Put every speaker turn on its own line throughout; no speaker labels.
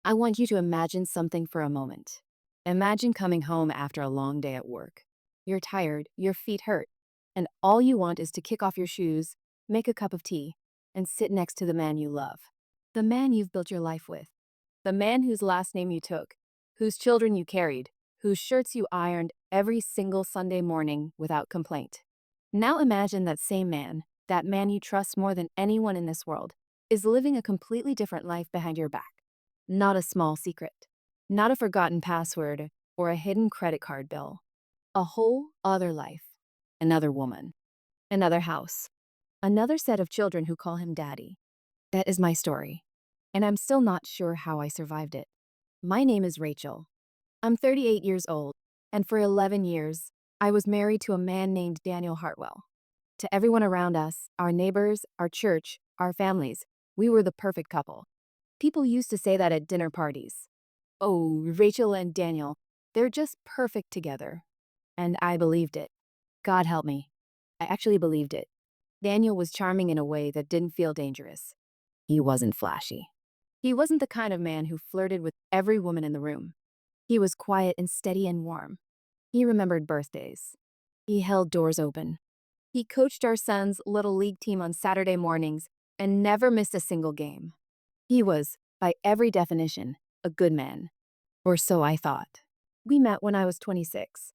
I want you to imagine something for a moment. Imagine coming home after a long day at work. You're tired, your feet hurt, and all you want is to kick off your shoes, make a cup of tea, and sit next to the man you love. The man you've built your life with. The man whose last name you took, whose children you carried, whose shirts you ironed every single Sunday morning without complaint. Now imagine that man you trust more than anyone in this world, is living a completely different life behind your back. Not a small secret, not a forgotten password or a hidden credit card bill. A whole other life. Another woman. Another house. Another set of children who call him daddy. That is my story. And I'm still not sure how I survived it. My name is Rachel. I'm 38 years old, and for 11 years, I was married to a man named Daniel Hartwell. To everyone around us, our neighbors, our church, our families, we were the perfect couple. People used to say that at dinner parties. Oh, Rachel and Daniel, they're just perfect together. And I believed it. God help me. I actually believed it. Daniel was charming in a way that didn't feel dangerous. He wasn't flashy. He wasn't the kind of man who flirted with every woman in the room. He was quiet and steady and warm. He remembered birthdays. He held doors open. He coached our son's little league team on Saturday mornings and never missed a single game. He was, by every definition, a good man. Or so I thought. We met when I was 26.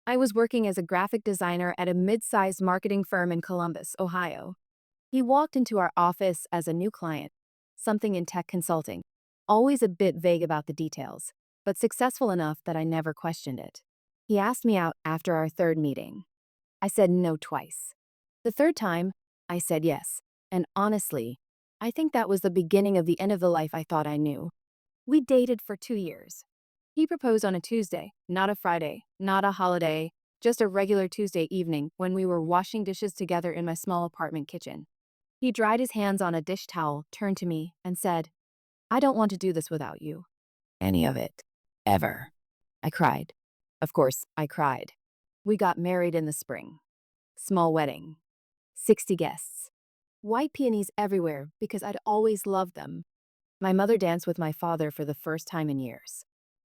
I was working as a graphic designer at a mid-sized marketing firm in Columbus, Ohio. He walked into our office as a new client, something in tech consulting, always a bit vague about the details, but successful enough that I never questioned it. He asked me out after our third meeting. I said no twice. The third time, I said yes, and honestly, I think that was the beginning of the end of the life I thought I knew. We dated for 2 years. He proposed on a Tuesday, not a Friday, not a holiday, just a regular Tuesday evening when we were washing dishes together in my small apartment kitchen. He dried his hands on a dish towel, turned to me, and said, "I don't want to do this without you. Any of it. Ever." I cried. Of course, I cried. We got married in the spring. Small wedding. 60 guests. White peonies everywhere because I'd always loved them. My mother danced with my father for the first time in years.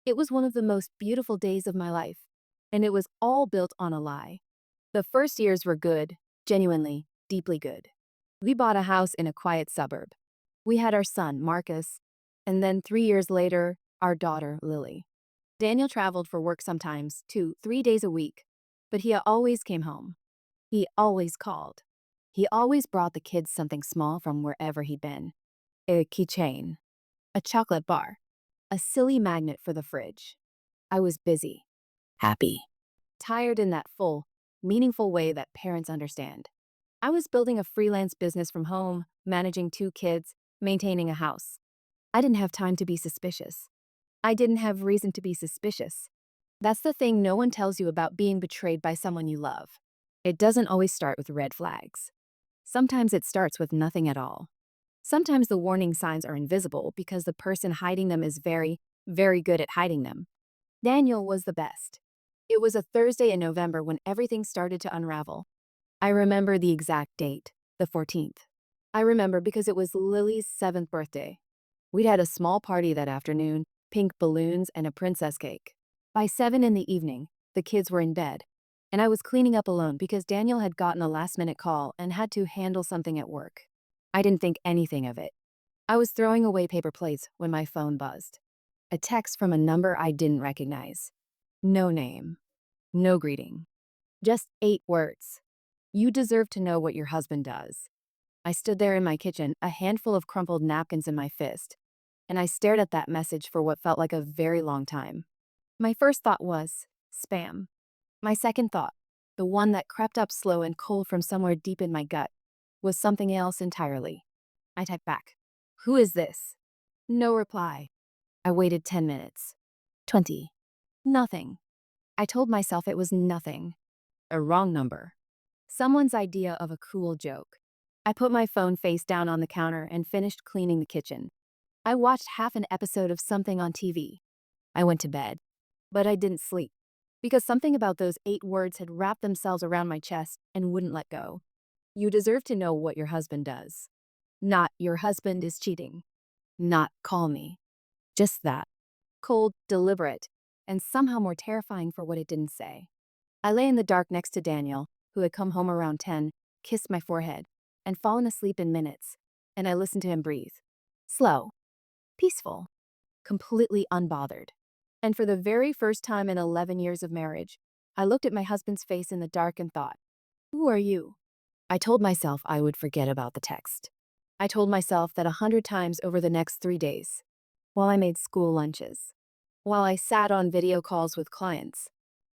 It was one of the most beautiful days of my life, and it was all built on a lie. The first years were good, genuinely, deeply good. We bought a house in a quiet suburb. We had our son, Marcus, and then 3 years later, our daughter, Lily. Daniel traveled for work sometimes, 2, 3 days a week, but he always came home. He always called. He always brought the kids something small from wherever he'd been. A keychain, a chocolate bar, a silly magnet for the fridge. I was busy, happy, tired in that full, meaningful way that parents understand. I was building a freelance business from home, managing 2 kids, maintaining a house. I didn't have time to be suspicious. I didn't have reason to be suspicious. That's the thing no one tells you about being betrayed by someone you love. It doesn't always start with red flags. Sometimes it starts with nothing at all. Sometimes the warning signs are invisible because the person hiding them is very, very good at hiding them. Daniel was the best. It was a Thursday in November when everything started to unravel. I remember the exact date, the 14th. I remember because it was Lily's 7th birthday. We'd had a small party that afternoon, pink balloons and a princess cake. By 7 in the evening, the kids were in bed, and I was cleaning up alone because Daniel had gotten a last-minute call and had to handle something at work. I didn't think anything of it. I was throwing away paper plates when my phone buzzed. A text from a number I didn't recognize. No name. No greeting. Just 8 words. "You deserve to know what your husband does." I stood there in my kitchen, a handful of crumpled napkins in my fist, and I stared at that message for what felt like a very long time. My first thought was, spam. My second thought, the one that crept up slow and cold from somewhere deep in my gut, was something else entirely. I typed back, "Who is this?" No reply. I waited 10 minutes. 20. Nothing. I told myself it was nothing. A wrong number. Someone's idea of a cruel joke. I put my phone face down on the counter and finished cleaning the kitchen. I watched half an episode of something on TV. I went to bed. But I didn't sleep. Because something about those 8 words had wrapped themselves around my chest and wouldn't let go. You deserve to know what your husband does. Not your husband is cheating. Not call me. Just that. Cold, deliberate, and somehow more terrifying for what it didn't say. I lay in the dark next to Daniel, who had come home around 10, kissed my forehead, and fallen asleep in minutes, and I listened to him breathe. Slow, peaceful, completely unbothered. And for the very first time in 11 years of marriage, I looked at my husband's face in the dark and thought, "Who are you?" I told myself I would forget about the text. I told myself that 100 times over the next 3 days, while I made school lunches, while I sat on video calls with clients,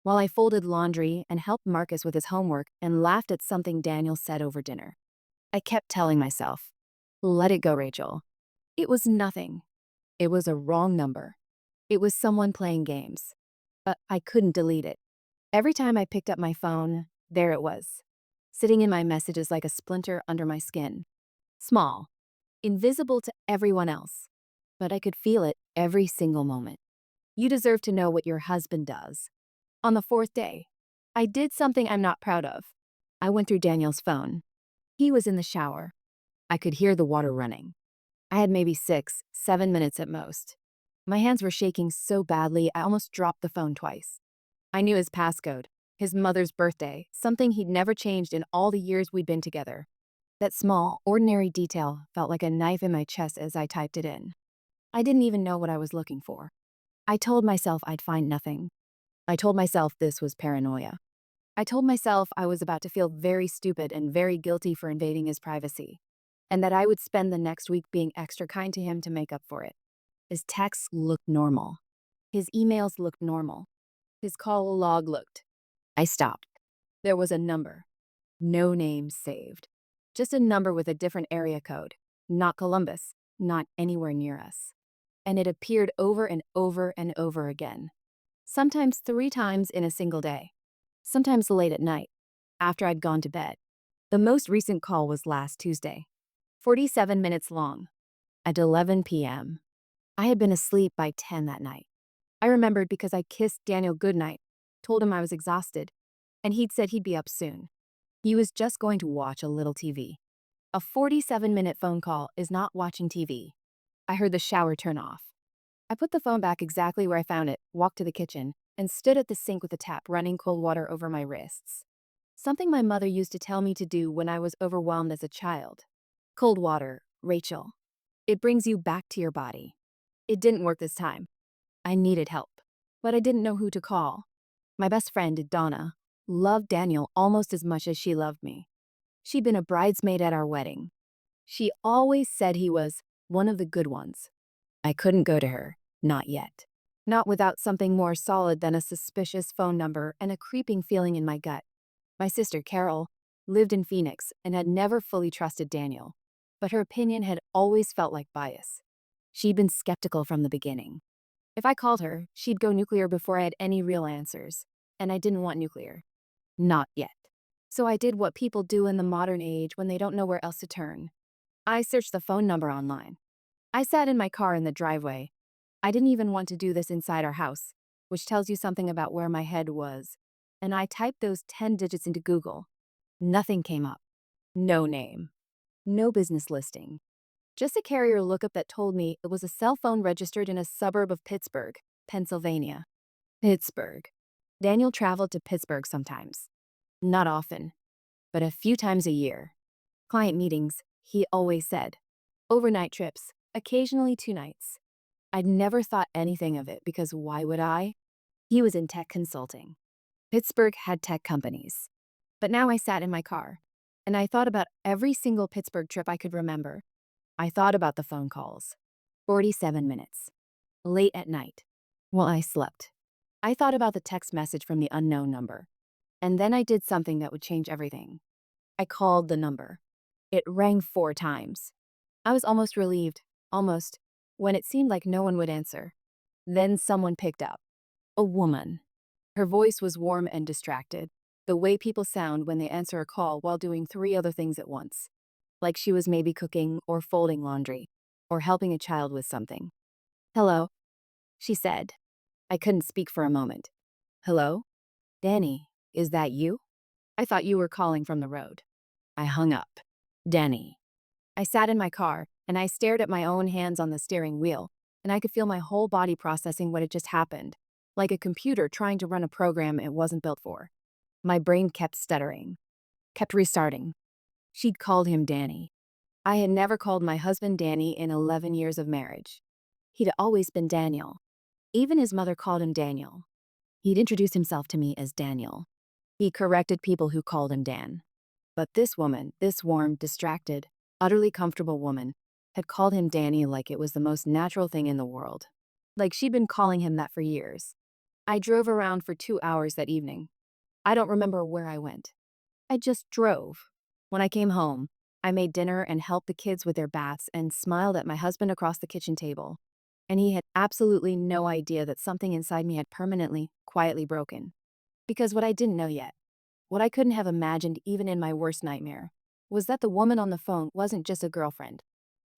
while I folded laundry and helped Marcus with his homework and laughed at something Daniel said over dinner. I kept telling myself, "Let it go, Rachel. It was nothing. It was a wrong number. It was someone playing games." But I couldn't delete it. Every time I picked up my phone, there it was, sitting in my messages like a splinter under my skin. Small, invisible to everyone else, but I could feel it every single moment. You deserve to know what your husband does. On the fourth day, I did something I'm not proud of. I went through Daniel's phone. He was in the shower. I could hear the water running. I had maybe 6, 7 minutes at most. My hands were shaking so badly I almost dropped the phone twice. I knew his passcode, his mother's birthday, something he'd never changed in all the years we'd been together. That small, ordinary detail felt like a knife in my chest as I typed it in. I didn't even know what I was looking for. I told myself I'd find nothing. I told myself this was paranoia. I told myself I was about to feel very stupid and very guilty for invading his privacy, and that I would spend the next week being extra kind to him to make up for it. His texts looked normal. His emails looked normal. His call log looked. I stopped. There was a number. No name saved. Just a number with a different area code. Not Columbus. Not anywhere near us. And it appeared over and over and over again. Sometimes 3 times in a single day. Sometimes late at night, after I'd gone to bed. The most recent call was last Tuesday. 47 minutes long. At 11 p.m. I had been asleep by 10 that night. I remembered because I kissed Daniel goodnight, told him I was exhausted, and he'd said he'd be up soon. He was just going to watch a little TV. A 47-minute phone call is not watching TV. I heard the shower turn off. I put the phone back exactly where I found it, walked to the kitchen, and stood at the sink with the tap running cold water over my wrists. Something my mother used to tell me to do when I was overwhelmed as a child. Cold water, Rachel. It brings you back to your body. It didn't work this time. I needed help, but I didn't know who to call. My best friend, Donna, loved Daniel almost as much as she loved me. She'd been a bridesmaid at our wedding. She always said he was one of the good ones. I couldn't go to her, not yet. Not without something more solid than a suspicious phone number and a creeping feeling in my gut. My sister, Carol, lived in Phoenix and had never fully trusted Daniel, but her opinion had always felt like bias. She'd been skeptical from the beginning. If I called her, she'd go nuclear before I had any real answers, and I didn't want nuclear. Not yet. So I did what people do in the modern age when they don't know where else to turn. I searched the phone number online. I sat in my car in the driveway. I didn't even want to do this inside our house, which tells you something about where my head was. And I typed those 10 digits into Google. Nothing came up. No name. No business listing. Just a carrier lookup that told me it was a cell phone registered in a suburb of Pittsburgh, Pennsylvania. Pittsburgh. Daniel traveled to Pittsburgh sometimes. Not often, but a few times a year. Client meetings, he always said. Overnight trips, occasionally 2 nights. I'd never thought anything of it because why would I? He was in tech consulting. Pittsburgh had tech companies. But now I sat in my car, and I thought about every single Pittsburgh trip I could remember. I thought about the phone calls. 47 minutes. Late at night. While I slept. I thought about the text message from the unknown number. And then I did something that would change everything. I called the number. It rang 4 times. I was almost relieved, almost, when it seemed like no one would answer. Then someone picked up. A woman. Her voice was warm and distracted, the way people sound when they answer a call while doing 3 other things at once. Like she was maybe cooking or folding laundry, or helping a child with something. "Hello," she said. I couldn't speak for a moment. "Hello? Danny, is that you? I thought you were calling from the road." I hung up. Danny. I sat in my car, and I stared at my own hands on the steering wheel, and I could feel my whole body processing what had just happened, like a computer trying to run a program it wasn't built for. My brain kept stuttering, kept restarting. She'd called him Danny. I had never called my husband Danny in 11 years of marriage. He'd always been Daniel. Even his mother called him Daniel. He'd introduced himself to me as Daniel. He corrected people who called him Dan. But this woman, this warm, distracted, utterly comfortable woman, had called him Danny like it was the most natural thing in the world. Like she'd been calling him that for years. I drove around for 2 hours that evening. I don't remember where I went. I just drove. When I came home, I made dinner and helped the kids with their baths and smiled at my husband across the kitchen table. And he had absolutely no idea that something inside me had permanently, quietly broken. Because what I didn't know yet, what I couldn't have imagined even in my worst nightmare, was that the woman on the phone wasn't just a girlfriend.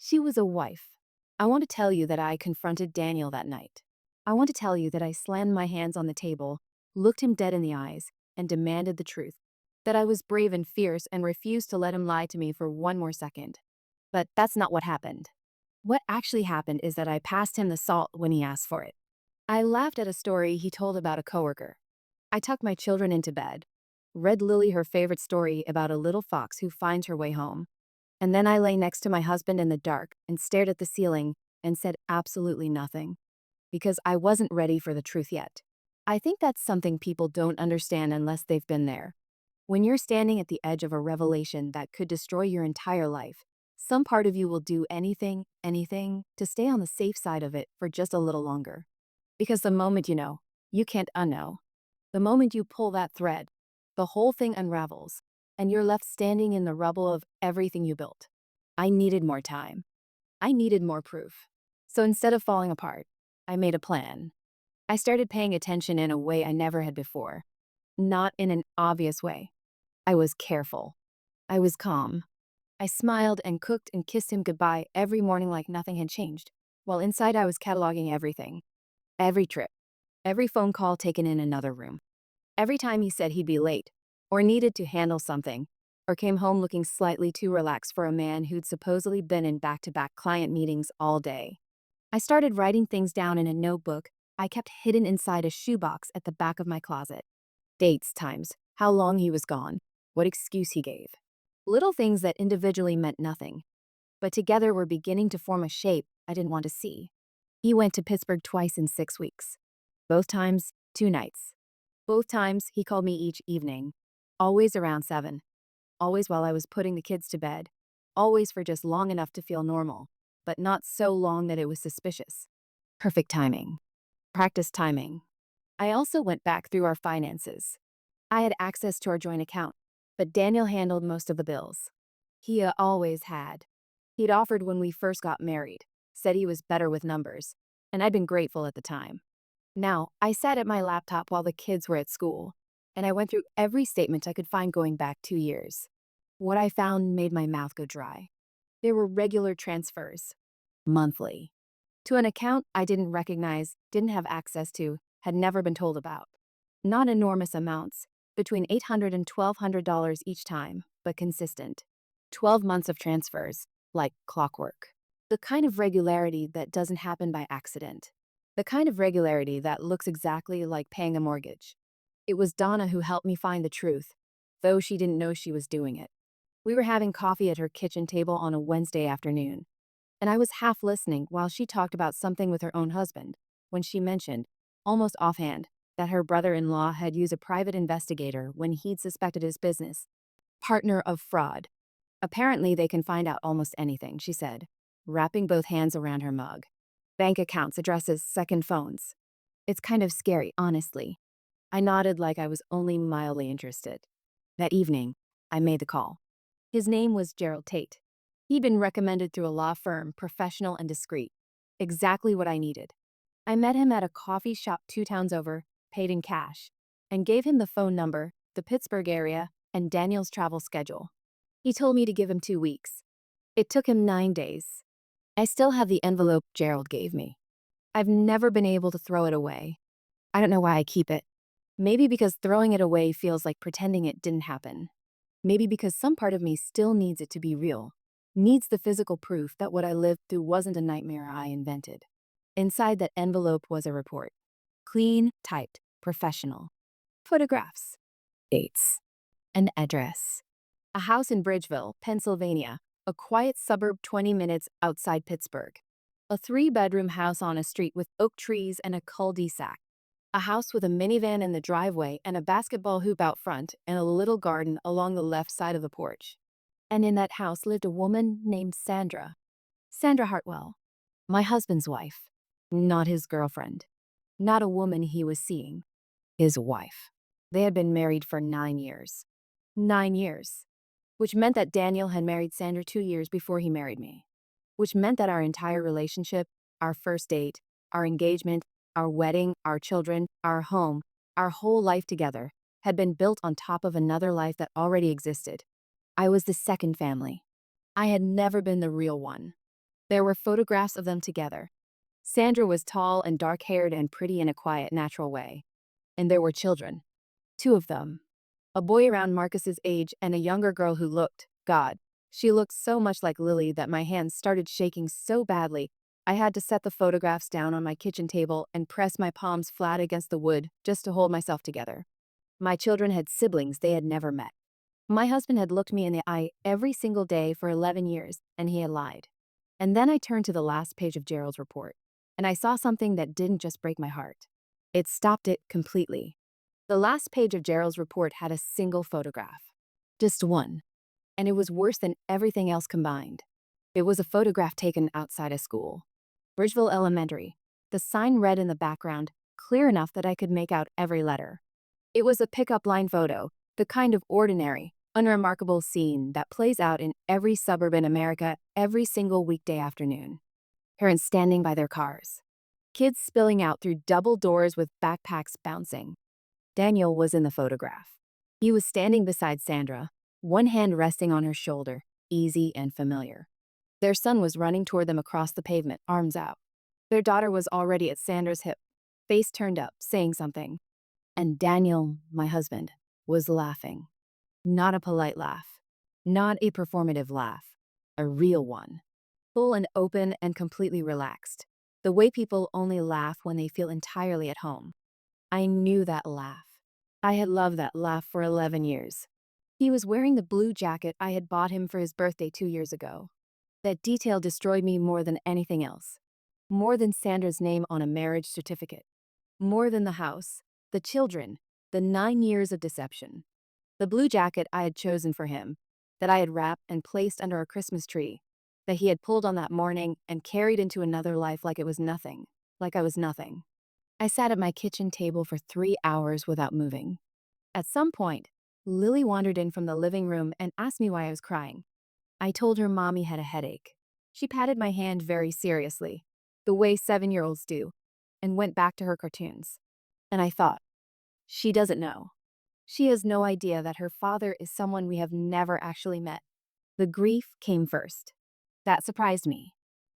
She was a wife. I want to tell you that I confronted Daniel that night. I want to tell you that I slammed my hands on the table, looked him dead in the eyes, and demanded the truth. That I was brave and fierce and refused to let him lie to me for one more second. But that's not what happened. What actually happened is that I passed him the salt when he asked for it. I laughed at a story he told about a coworker. I tucked my children into bed, read Lily her favorite story about a little fox who finds her way home, and then I lay next to my husband in the dark and stared at the ceiling and said absolutely nothing, because I wasn't ready for the truth yet. I think that's something people don't understand unless they've been there. When you're standing at the edge of a revelation that could destroy your entire life, some part of you will do anything to stay on the safe side of it for just a little longer. Because the moment you know, you can't unknow. The moment you pull that thread, the whole thing unravels, and you're left standing in the rubble of everything you built. I needed more time. I needed more proof. So instead of falling apart, I made a plan. I started paying attention in a way I never had before. Not in an obvious way. I was careful. I was calm. I smiled and cooked and kissed him goodbye every morning like nothing had changed, while inside I was cataloging everything. Every trip. Every phone call taken in another room. Every time he said he'd be late, or needed to handle something, or came home looking slightly too relaxed for a man who'd supposedly been in back-to-back client meetings all day. I started writing things down in a notebook I kept hidden inside a shoebox at the back of my closet. Dates, times, how long he was gone, what excuse he gave. Little things that individually meant nothing, but together were beginning to form a shape I didn't want to see. He went to Pittsburgh twice in 6 weeks. Both times, 2 nights. Both times, he called me each evening. Always around 7. Always while I was putting the kids to bed. Always for just long enough to feel normal, but not so long that it was suspicious. Perfect timing. Practice timing. I also went back through our finances. I had access to our joint account, but Daniel handled most of the bills. He always had. He'd offered when we first got married, said he was better with numbers, and I'd been grateful at the time. Now, I sat at my laptop while the kids were at school, and I went through every statement I could find going back 2 years. What I found made my mouth go dry. There were regular transfers, monthly, to an account I didn't recognize, didn't have access to, had never been told about. Not enormous amounts, between $800 and $1,200 each time, but consistent. 12 months of transfers, like clockwork. The kind of regularity that doesn't happen by accident. The kind of regularity that looks exactly like paying a mortgage. It was Donna who helped me find the truth, though she didn't know she was doing it. We were having coffee at her kitchen table on a Wednesday afternoon, and I was half listening while she talked about something with her own husband, when she mentioned, almost offhand, that her brother-in-law had used a private investigator when he'd suspected his business partner of fraud. Apparently they can find out almost anything, she said, wrapping both hands around her mug. Bank accounts, addresses, second phones. It's kind of scary, honestly. I nodded like I was only mildly interested. That evening, I made the call. His name was Gerald Tate. He'd been recommended through a law firm, professional and discreet. Exactly what I needed. I met him at a coffee shop 2 towns over, paid in cash, and gave him the phone number, the Pittsburgh area, and Daniel's travel schedule. He told me to give him 2 weeks. It took him 9 days. I still have the envelope Gerald gave me. I've never been able to throw it away. I don't know why I keep it. Maybe because throwing it away feels like pretending it didn't happen. Maybe because some part of me still needs it to be real. Needs the physical proof that what I lived through wasn't a nightmare I invented. Inside that envelope was a report. Clean, typed, professional. Photographs. Dates. An address. A house in Bridgeville, Pennsylvania, a quiet suburb 20 minutes outside Pittsburgh. A three-bedroom house on a street with oak trees and a cul-de-sac. A house with a minivan in the driveway and a basketball hoop out front and a little garden along the left side of the porch. And in that house lived a woman named Sandra. Sandra Hartwell. My husband's wife. Not his girlfriend. Not a woman he was seeing. His wife. They had been married for 9 years. 9 years. Which meant that Daniel had married Sandra 2 years before he married me. Which meant that our entire relationship, our first date, our engagement, our wedding, our children, our home, our whole life together, had been built on top of another life that already existed. I was the second family. I had never been the real one. There were photographs of them together. Sandra was tall and dark-haired and pretty in a quiet, natural way. And there were children. 2 of them. A boy around Marcus's age and a younger girl who looked, God, she looked so much like Lily that my hands started shaking so badly I had to set the photographs down on my kitchen table and press my palms flat against the wood just to hold myself together. My children had siblings they had never met. My husband had looked me in the eye every single day for 11 years, and he had lied. And then I turned to the last page of Gerald's report, and I saw something that didn't just break my heart. It stopped it completely. The last page of Gerald's report had a single photograph. Just one. And it was worse than everything else combined. It was a photograph taken outside a school. Bridgeville Elementary. The sign read in the background, clear enough that I could make out every letter. It was a pickup line photo, the kind of ordinary, unremarkable scene that plays out in every suburb in America every single weekday afternoon. Parents standing by their cars. Kids spilling out through double doors with backpacks bouncing. Daniel was in the photograph. He was standing beside Sandra, one hand resting on her shoulder, easy and familiar. Their son was running toward them across the pavement, arms out. Their daughter was already at Sandra's hip, face turned up, saying something. And Daniel, my husband, was laughing. Not a polite laugh. Not a performative laugh. A real one. Full and open and completely relaxed. The way people only laugh when they feel entirely at home. I knew that laugh. I had loved that laugh for 11 years. He was wearing the blue jacket I had bought him for his birthday 2 years ago. That detail destroyed me more than anything else. More than Sandra's name on a marriage certificate. More than the house, the children, the 9 years of deception. The blue jacket I had chosen for him, that I had wrapped and placed under a Christmas tree, that he had pulled on that morning and carried into another life like it was nothing, like I was nothing. I sat at my kitchen table for 3 hours without moving. At some point, Lily wandered in from the living room and asked me why I was crying. I told her Mommy had a headache. She patted my hand very seriously, the way 7-year-olds do, and went back to her cartoons. And I thought, she doesn't know. She has no idea that her father is someone we have never actually met. The grief came first. That surprised me.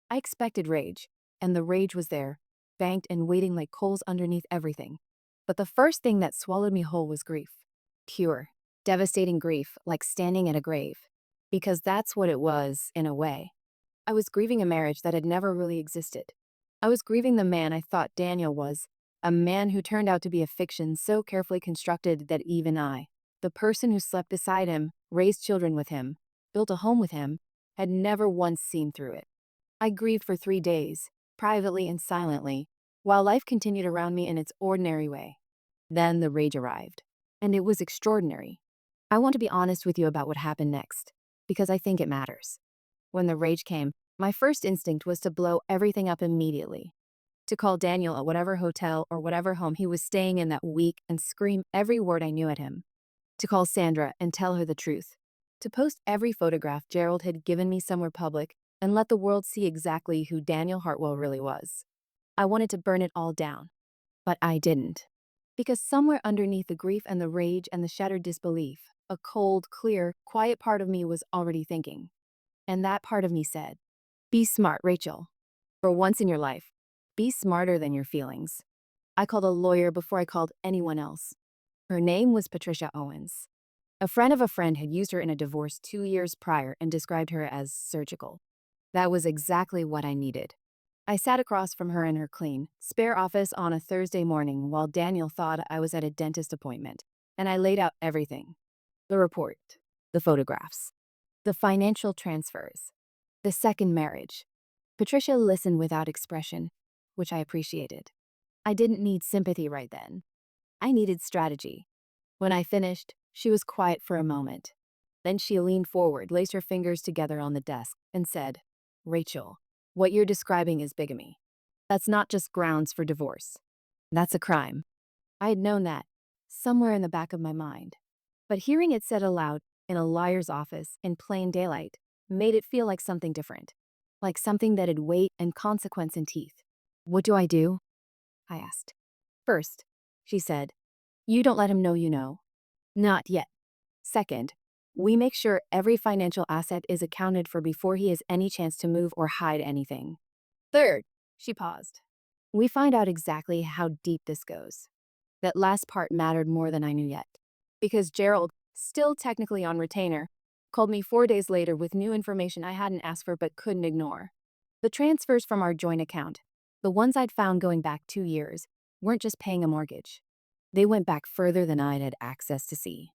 I expected rage, and the rage was there, banked and waiting like coals underneath everything. But the first thing that swallowed me whole was grief. Pure, devastating grief, like standing at a grave. Because that's what it was, in a way. I was grieving a marriage that had never really existed. I was grieving the man I thought Daniel was, a man who turned out to be a fiction so carefully constructed that even I, the person who slept beside him, raised children with him, built a home with him, had never once seen through it. I grieved for 3 days, privately and silently, while life continued around me in its ordinary way. Then the rage arrived, and it was extraordinary. I want to be honest with you about what happened next, because I think it matters. When the rage came, my first instinct was to blow everything up immediately. To call Daniel at whatever hotel or whatever home he was staying in that week and scream every word I knew at him. To call Sandra and tell her the truth. To post every photograph Gerald had given me somewhere public and let the world see exactly who Daniel Hartwell really was. I wanted to burn it all down. But I didn't. Because somewhere underneath the grief and the rage and the shattered disbelief, a cold, clear, quiet part of me was already thinking. And that part of me said, be smart, Rachel. For once in your life, be smarter than your feelings. I called a lawyer before I called anyone else. Her name was Patricia Owens. A friend of a friend had used her in a divorce 2 years prior and described her as surgical. That was exactly what I needed. I sat across from her in her clean, spare office on a Thursday morning while Daniel thought I was at a dentist appointment, and I laid out everything: the report, the photographs, the financial transfers, the second marriage. Patricia listened without expression, which I appreciated. I didn't need sympathy right then. I needed strategy. When I finished, she was quiet for a moment. Then she leaned forward, laced her fingers together on the desk, and said, "Rachel, what you're describing is bigamy. That's not just grounds for divorce. That's a crime." I had known that, somewhere in the back of my mind. But hearing it said aloud, in a lawyer's office, in plain daylight, made it feel like something different. Like something that had weight and consequence in teeth. "What do I do?" I asked. "First," she said, "you don't let him know you know. Not yet. Second, we make sure every financial asset is accounted for before he has any chance to move or hide anything. Third," she paused, "we find out exactly how deep this goes." That last part mattered more than I knew yet. Because Gerald, still technically on retainer, called me 4 days later with new information I hadn't asked for but couldn't ignore. The transfers from our joint account, the ones I'd found going back 2 years, weren't just paying a mortgage. They went back further than I'd had access to see.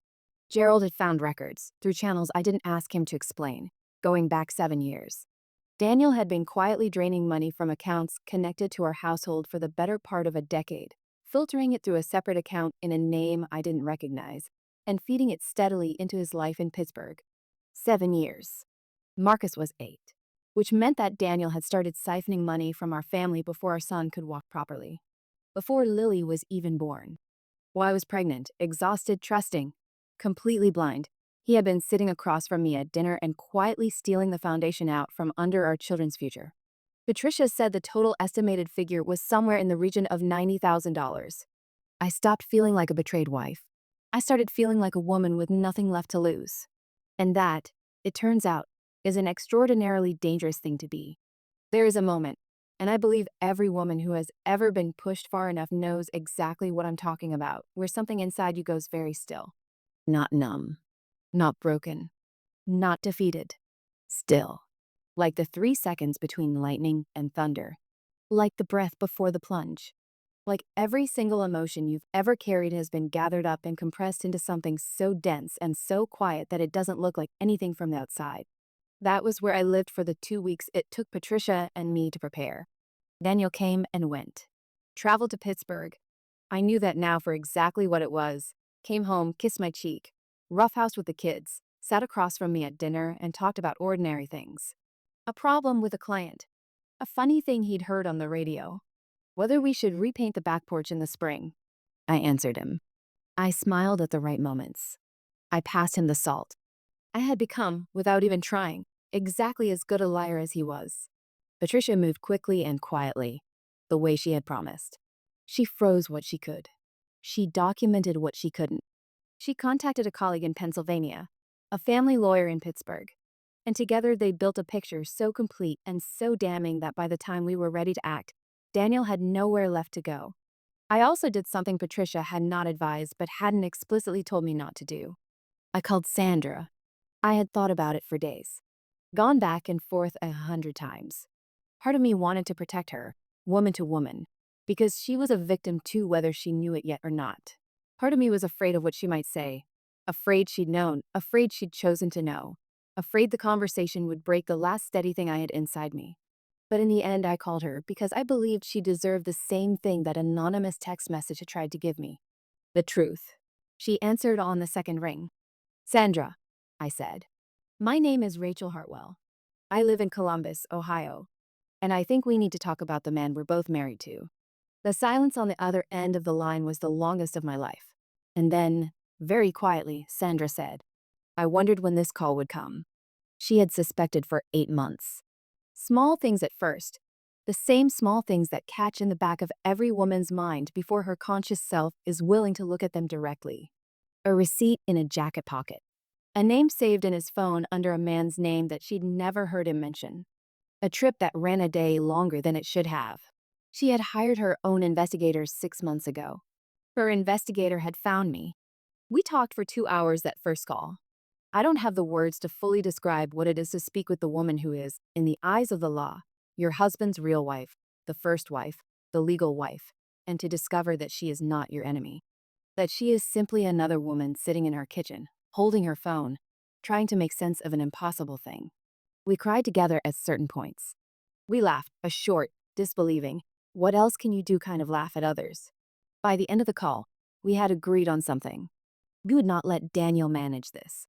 Gerald had found records, through channels I didn't ask him to explain, going back 7 years. Daniel had been quietly draining money from accounts connected to our household for the better part of a decade, filtering it through a separate account in a name I didn't recognize, and feeding it steadily into his life in Pittsburgh. 7 years. Marcus was 8, which meant that Daniel had started siphoning money from our family before our son could walk properly. Before Lily was even born. While I was pregnant, exhausted, trusting, completely blind, he had been sitting across from me at dinner and quietly stealing the foundation out from under our children's future. Patricia said the total estimated figure was somewhere in the region of $90,000. I stopped feeling like a betrayed wife. I started feeling like a woman with nothing left to lose. And that, it turns out, is an extraordinarily dangerous thing to be. There is a moment, and I believe every woman who has ever been pushed far enough knows exactly what I'm talking about, where something inside you goes very still. Not numb. Not broken. Not defeated. Still. Like the 3 seconds between lightning and thunder. Like the breath before the plunge. Like every single emotion you've ever carried has been gathered up and compressed into something so dense and so quiet that it doesn't look like anything from the outside. That was where I lived for the 2 weeks it took Patricia and me to prepare. Daniel came and went. Traveled to Pittsburgh. I knew that now for exactly what it was. Came home, kissed my cheek. Roughhoused with the kids. Sat across from me at dinner and talked about ordinary things. A problem with a client. A funny thing he'd heard on the radio. Whether we should repaint the back porch in the spring. I answered him. I smiled at the right moments. I passed him the salt. I had become, without even trying, exactly as good a liar as he was. Patricia moved quickly and quietly, the way she had promised. She froze what she could. She documented what she couldn't. She contacted a colleague in Pennsylvania, a family lawyer in Pittsburgh, and together they built a picture so complete and so damning that by the time we were ready to act, Daniel had nowhere left to go. I also did something Patricia had not advised but hadn't explicitly told me not to do. I called Sandra. I had thought about it for days. Gone back and forth 100 times. Part of me wanted to protect her, woman to woman, because she was a victim too whether she knew it yet or not. Part of me was afraid of what she might say, afraid she'd known, afraid she'd chosen to know, afraid the conversation would break the last steady thing I had inside me. But in the end, I called her because I believed she deserved the same thing that anonymous text message had tried to give me. The truth. She answered on the second ring. "Sandra," I said. "My name is Rachel Hartwell. I live in Columbus, Ohio. And I think we need to talk about the man we're both married to." The silence on the other end of the line was the longest of my life. And then, very quietly, Sandra said, "I wondered when this call would come." She had suspected for 8 months. Small things at first. The same small things that catch in the back of every woman's mind before her conscious self is willing to look at them directly. A receipt in a jacket pocket. A name saved in his phone under a man's name that she'd never heard him mention. A trip that ran a day longer than it should have. She had hired her own investigators 6 months ago. Her investigator had found me. We talked for 2 hours that first call. I don't have the words to fully describe what it is to speak with the woman who is, in the eyes of the law, your husband's real wife. the first wife, the legal wife, and to discover that she is not your enemy. That she is simply another woman sitting in her kitchen, holding her phone, trying to make sense of an impossible thing. We cried together at certain points. We laughed, a short, disbelieving, what else can you do kind of laugh at others. By the end of the call, we had agreed on something. We would not let Daniel manage this.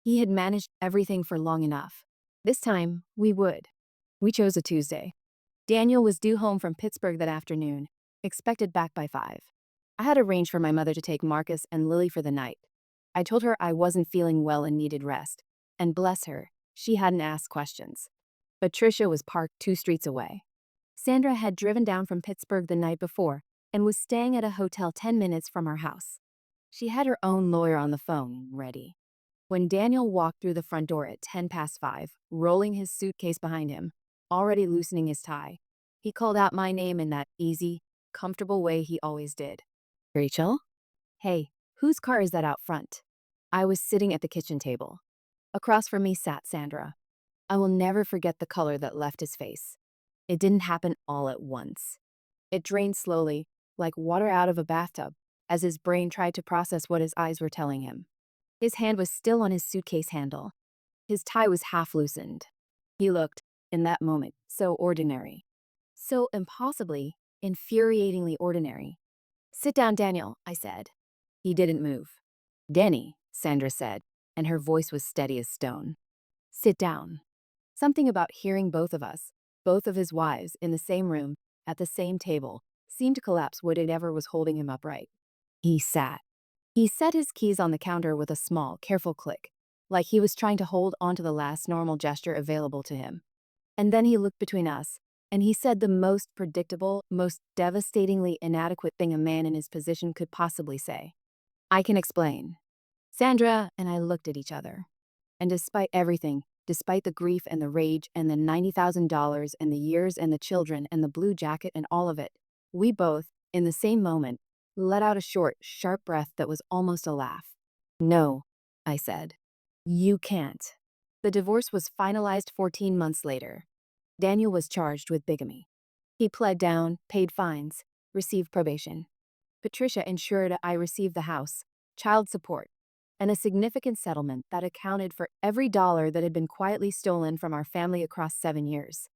He had managed everything for long enough. This time, we would. We chose a Tuesday. Daniel was due home from Pittsburgh that afternoon, expected back by 5. I had arranged for my mother to take Marcus and Lily for the night. I told her I wasn't feeling well and needed rest, and bless her, she hadn't asked questions. Patricia was parked 2 streets away. Sandra had driven down from Pittsburgh the night before and was staying at a hotel 10 minutes from our house. She had her own lawyer on the phone, ready. When Daniel walked through the front door at 10 past 5, rolling his suitcase behind him, already loosening his tie, he called out my name in that easy, comfortable way he always did. Rachel? Hey, whose car is that out front? I was sitting at the kitchen table. Across from me sat Sandra. I will never forget the color that left his face. It didn't happen all at once. It drained slowly, like water out of a bathtub, as his brain tried to process what his eyes were telling him. His hand was still on his suitcase handle. His tie was half loosened. He looked, in that moment, so ordinary. So impossibly, infuriatingly ordinary. Sit down, Daniel, I said. He didn't move. Denny, Sandra said, and her voice was steady as stone. Sit down. Something about hearing both of us, both of his wives, in the same room, at the same table, seemed to collapse whatever was holding him upright. He sat. He set his keys on the counter with a small, careful click, like he was trying to hold onto the last normal gesture available to him. And then he looked between us, and he said the most predictable, most devastatingly inadequate thing a man in his position could possibly say. I can explain. Sandra and I looked at each other. And despite everything, despite the grief and the rage and the $90,000 and the years and the children and the blue jacket and all of it, we both, in the same moment, let out a short, sharp breath that was almost a laugh. No, I said. You can't. The divorce was finalized 14 months later. Daniel was charged with bigamy. He pled down, paid fines, received probation. Patricia ensured I received the house, child support, and a significant settlement that accounted for every dollar that had been quietly stolen from our family across 7 years.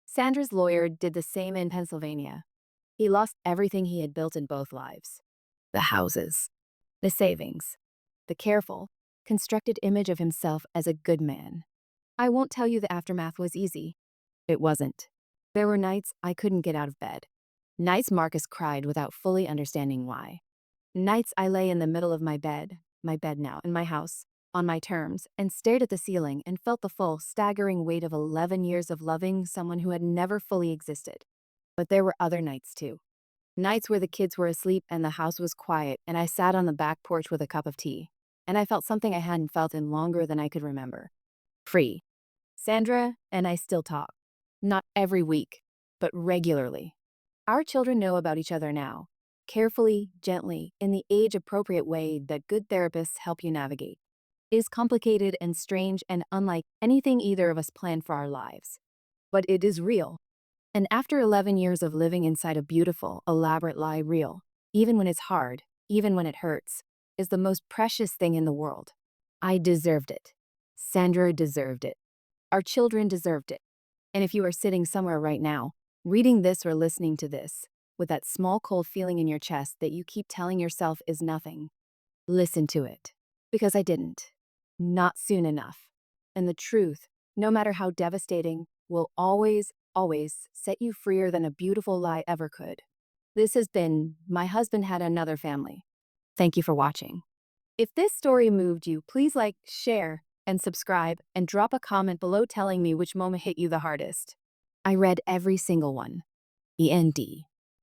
Sandra's lawyer did the same in Pennsylvania. He lost everything he had built in both lives. The houses, the savings, the careful, constructed image of himself as a good man. I won't tell you the aftermath was easy. It wasn't. There were nights I couldn't get out of bed. Nights Marcus cried without fully understanding why. Nights I lay in the middle of my bed now, in my house, on my terms, and stared at the ceiling and felt the full, staggering weight of 11 years of loving someone who had never fully existed. But there were other nights too. Nights where the kids were asleep and the house was quiet and I sat on the back porch with a cup of tea, and I felt something I hadn't felt in longer than I could remember. Free. Sandra and I still talk. Not every week, but regularly. Our children know about each other now, carefully, gently, in the age-appropriate way that good therapists help you navigate. It is complicated and strange and unlike anything either of us planned for our lives. But it is real. And after 11 years of living inside a beautiful, elaborate lie, real, even when it's hard, even when it hurts, is the most precious thing in the world. I deserved it. Sandra deserved it. Our children deserved it. And if you are sitting somewhere right now, reading this or listening to this, with that small cold feeling in your chest that you keep telling yourself is nothing, listen to it. Because I didn't. Not soon enough. And the truth, no matter how devastating, will always, always set you freer than a beautiful lie ever could. This has been My Husband Had Another Family. Thank you for watching. If this story moved you, please like, share, and subscribe, and drop a comment below telling me which moment hit you the hardest. I read every single one. END.